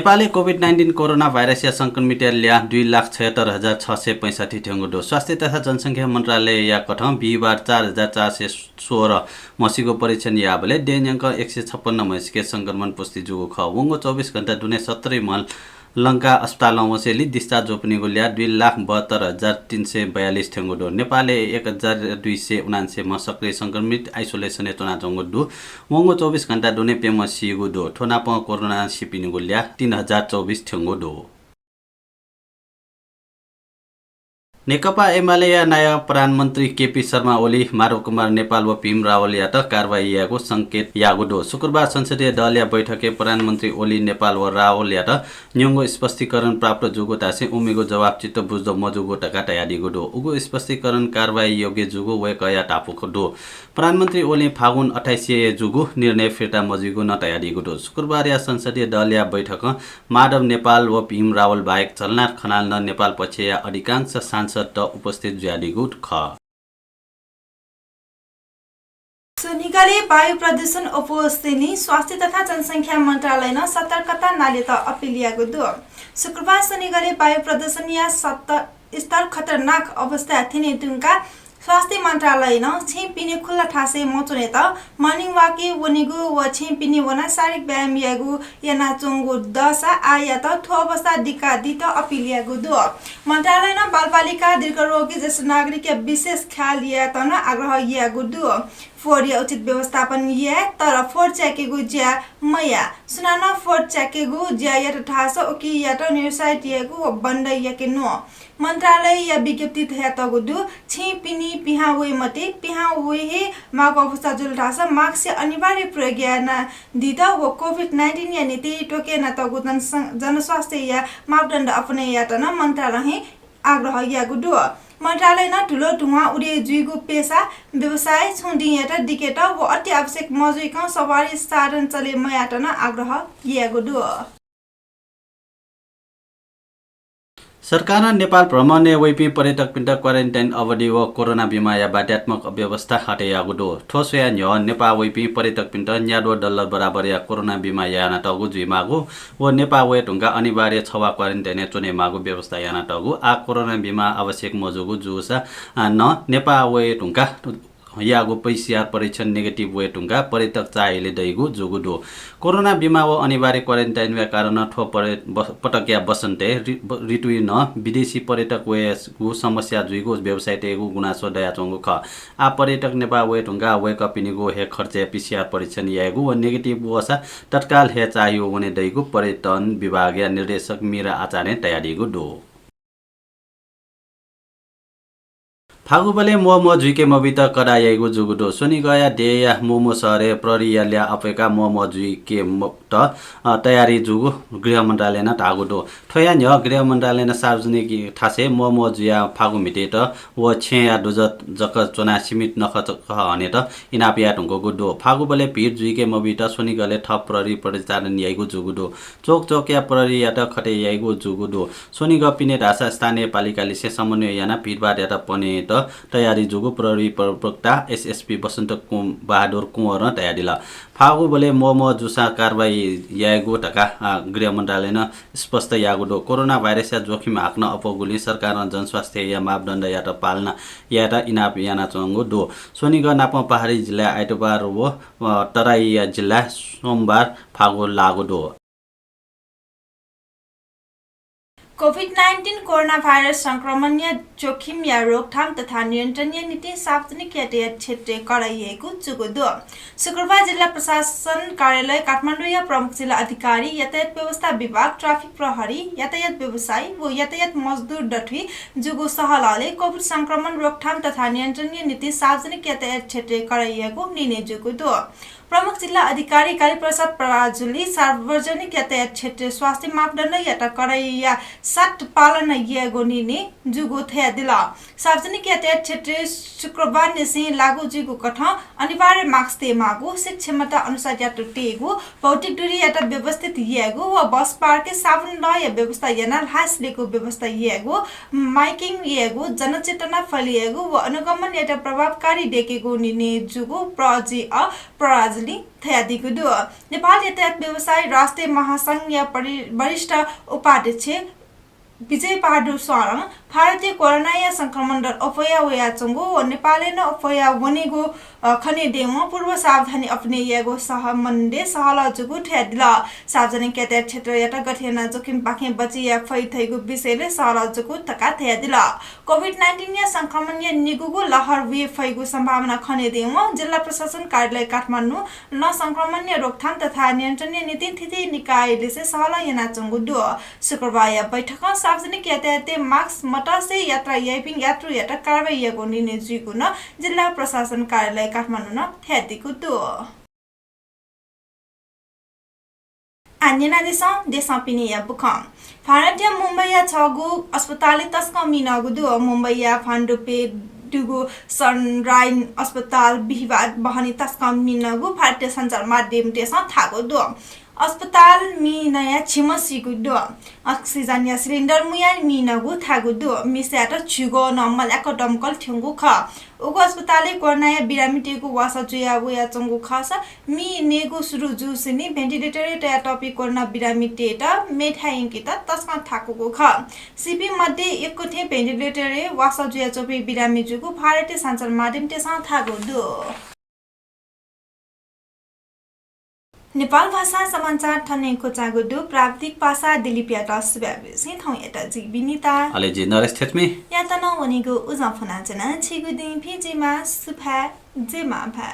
नेपालले COVID-19 corona virus या संक्रमित ल्या 2,76,665 ठेंगुडो स्वास्थ्य तथा जनसंख्या मन्त्रालय या कठौं बिहिबार 4,416 मसीको परीक्षण याबले डेन्यङ्क 156 मसीके संक्रमण पुष्टि जुगो ख वंगो 24 घण्टा दुने 17 मल लंका अस्पताल वसेली दिस्ता जोपनीको ल्या 2,72,342 ठेंगुडो नेपालले 1,279 म सक्रिय संक्रमित आइसोलेसन चुना जंगुडो वंगो 24 घण्टा दुने पेम सिगुडो ठोनाप कोरोना सिपिनिगो ल्या 3,024 ठेंगुडो नेकपा एमाले नयाँ प्रधानमन्त्री केपी शर्मा ओली माधव कुमार नेपाल व भीम रावल यात कारवाही यागो संकेत यागुडो शुक्रबार संसदीय दल या बैठके प्रधानमन्त्री ओली नेपाल व रावल यात न्योंगो स्पष्टीकरण प्राप्त जुगो तासे उमेगो जवाब चित्त बुझ्दो मजुगो टका तयारीगुडो उगो स्पष्टीकरण कारवाही योग्य जुगो वे कया टापुखुडो प्रधानमन्त्री ओली फागुन 28 जुगो निर्णय फिर्ता मजुगो न तयारीगुडो शुक्रबार या संसदीय दल या बैठक माधव नेपाल व भीम रावल बाहेक झलनाथ खनाल न नेपाल पक्ष या अधिकांश सांसद उपस्थित ज्यादिगुट ख सोनिगले वायु प्रदूषण उपस्थिति स्वास्थ्य तथा जनसंख्या मन्त्रालय न सतर्कता नाले त अपिलियाको दो शुक्रबार सोनिगले वायु प्रदूषण या स्तर खतरनाक अवस्था थिने तुंका स्वास्थ्य मन्त्रालय न छिपिने खुल्ला ठासे मचुने त मर्निङ वाके वनिगु व छिपिने वना शारीरिक व्यायाम यागु याना चोंगु दशा आया त ठो अवस्था दिका दित अपिलियागु दो मन्त्रालय न बालबालिका दीर्घरोगी जस्तो नागरिक विशेष ख्याल या त न आग्रह यागु दो फोर या उचित व्यवस्थापन या तर फोर च्याकेगु ज्या मया सुनाना फोर च्याकेगु ज्या या ठास ओकी या त निर्साइट यागु बन्द याके नो मन्त्रालय या विज्ञप्ति थया तगुदु छिपिनी पिहावे मते पिहावे हे माग अवस्था जुल ठास माग से अनिवार्य प्रयोग या न दिदा वो कोभिड-19 या नीति टोके न तगुदन जनस्वास्थ्य या मापदण्ड अपने या त न मन्त्रालय आग्रह यागु दु मन्त्रालय न ठुलो धुवा उडे जुइगु पेशा व्यवसाय छुंडी यात दिकेट वो अति आवश्यक मजुइक सवारी साधन चले मयात न आग्रह यागु दु सरकार नेपाल भ्रमण वैपी पर्यटक पिण्ड क्वारेन्टाइन अवधि व कोरोना बिमा या बाध्यात्मक व्यवस्था हटेयागुडो ठोस या न्य नेपाल वैपी पर्यटक पिण्ड न्याडो डलर बराबर या कोरोना बिमा याना टगु जुइमागु व नेपाल वे ढुंगा अनिवार्य छवा क्वारेन्टाइन चुने मागु व्यवस्था याना टगु आ कोरोना बिमा आवश्यक मजुगु जुसा न नेपाल वे ढुंगा यागो पीसीआर परीक्षण नेगेटिभ वे ढुंगा पर्यटक चाहेले दैगु जुगुडो कोरोना बिमा व अनिवार्य क्वारेन्टाइन वे कारण ठो पटक्या बसन्ते ऋतुई न विदेशी पर्यटक वे गु समस्या जुइगु व्यवसाय तेगु गुनासो दया चंगु ख आ पर्यटक नेपाल वे ढुंगा वे कपिनिगु हे खर्च पीसीआर परीक्षण यागु व नेगेटिभ वसा तत्काल हे चाहियो वने दैगु पर्यटन विभाग या निर्देशक मीरा आचार्य तयारीगु दो फागुबले मोमो जुइके मबित कडायगु जुगुडो सोनी गया डेया मोमो सहरे प्ररियाल्या अपेका मोमो जुइके त तयारी जुगु गृह मन्त्रालय न टागुडो थया न्य गृह मन्त्रालय न सार्वजनिक ठासे मोमो जुया फागु मिटे त व छे या दुज जक चोना सीमित नख हने त इनापिया ढुंगो गुडो फागुबले भीड जुइके मबित सोनी गले थप प्ररि परिचालन याइगु जुगुडो चोक चोक या प्ररि या त खटे याइगु जुगुडो सोनी गपिने ढासा स्थानीय पालिकाले से समन्वय याना भीडबाट या त पने त तयारी जुगु प्रहरी प्रवक्ता एसएसपी बसन्त बहादुर कुँवर तयारी ल फागु बोले मोमो जुसा कारबाही यागु टका गृह मन्त्रालय न स्पष्ट यागुडो कोरोना भाइरस या जोखिम हाक्न अपगुली सरकार जनस्वास्थ्य या मापदण्ड या त पाल्न या त इनाप याना चंगु दो सोनिग नाप पहाडी जिल्ला आइतबार व तराई जिल्ला सोमबार फागु लागुडो कोभिड-19 कोरोना भाइरस संक्रमण या जोखिम या रोकथाम तथा नियन्त्रण नीति सार्वजनिक यातायात क्षेत्र कराइएको जुगुदो शुक्रबार जिल्ला प्रशासन कार्यालय काठमाडौँ या प्रमुख जिल्ला अधिकारी यातायात व्यवस्था विभाग ट्राफिक प्रहरी यातायात व्यवसायी व यातायात मजदुर डठी जुगु सहलाले कोभिड संक्रमण रोकथाम तथा नियन्त्रण नीति सार्वजनिक यातायात क्षेत्र कराइएको निर्णय जुगुदो प्रमुख जिल्ला अधिकारी कालीप्रसाद पराजुली सार्वजनिक यातायात क्षेत्र स्वास्थ्य मापदण्ड याता कराइया सट पालन यागो निर्णय जुगो थया दिला सार्वजनिक यातायात क्षेत्र शुक्रबार निसे लागू जुगो कठ अनिवार्य मास्क ते मागु सीट क्षमता अनुसार यात्रा टेगु भौतिक दूरी याता व्यवस्थित यागु व बस पार्के साबुन ल या व्यवस्था याना हासलेको व्यवस्था यागु माइकिङ यागु जनचेतना फलियागु व अनुगमन याता प्रभावकारी देखेको निर्णय जुगो प्रजी सार्वजनिक थयादिको दु नेपाल यातायात व्यवसाय राष्ट्रिय महासंघ या वरिष्ठ उपाध्यक्ष विजय बहादुर स्वाङ भारतीय कोरोना या संक्रमण अफया वया चंगो नेपालले न अफया वनेगो खने देम पूर्व सावधानी अपने यागो सहमन्डे सहलजुगु ठेदिल सार्वजनिक यातायात क्षेत्र याता गठेना जोखिम पाखे बची या फै थैगु विषयले सहलजुगु तका ठेदिल कोभिड-19 या संक्रमण या निगुगु लहर वे फैगु सम्भावना खने देम जिल्ला प्रशासन कार्यालय काठमाडौँ न संक्रमण या रोकथाम तथा नियन्त्रण नीति तिथि निकायले से सहल याना चंगु दु शुक्रबार या बैठकमा सार्वजनिक यातायात मास्क मटसे यात्रा याइपिङ यात्रु याता कारबाही यागो निर्णय जुगु न जिल्ला प्रशासन कार्यालय काठमाडौँ न थ्यादिको दु अन्य देशमा पिने या बुखम भारतीय मुम्बई या छगु अस्पतालले तस्क मिनगु दु मुम्बई या फान्डुपे दुगु सनराइन अस्पताल बिहिबार बहनी तस्क मिनगु भारतीय सञ्चार माध्यम देशमा थागो दु अस्पताल मिनया छिमसिगु दु अक्सिजन या सिलिन्डर मुया मिनगु थागु दु मिस्याट छुगो नम्मल एक दमकल ठ्युगु ख उगु अस्पतालले कोरोना या बिरामिटेगु वासा जुया वया चंगु खस मि नेगु सुरु जुसिनी भेन्टिलेटर या टपी कोरोना बिरामिटेटा मेठाइंकित तस्मा थाकुगु ख सिपी मध्ये एकको थे भेन्टिलेटर वासा जुया चपी बिरामि जुगु भारतीय सञ्चार माध्यम तेसा थागु दु नेपाल भाषा समाचार ठनेको चागुदु प्राविधिक भाषा दिलिपियाटा सुब्याबेसी थौ एटा जी बिनिता अले जी नरेश थेटमी या त नवनेको उजा फनाजना छिगु दिन फिजिमा सुफा जेमा भा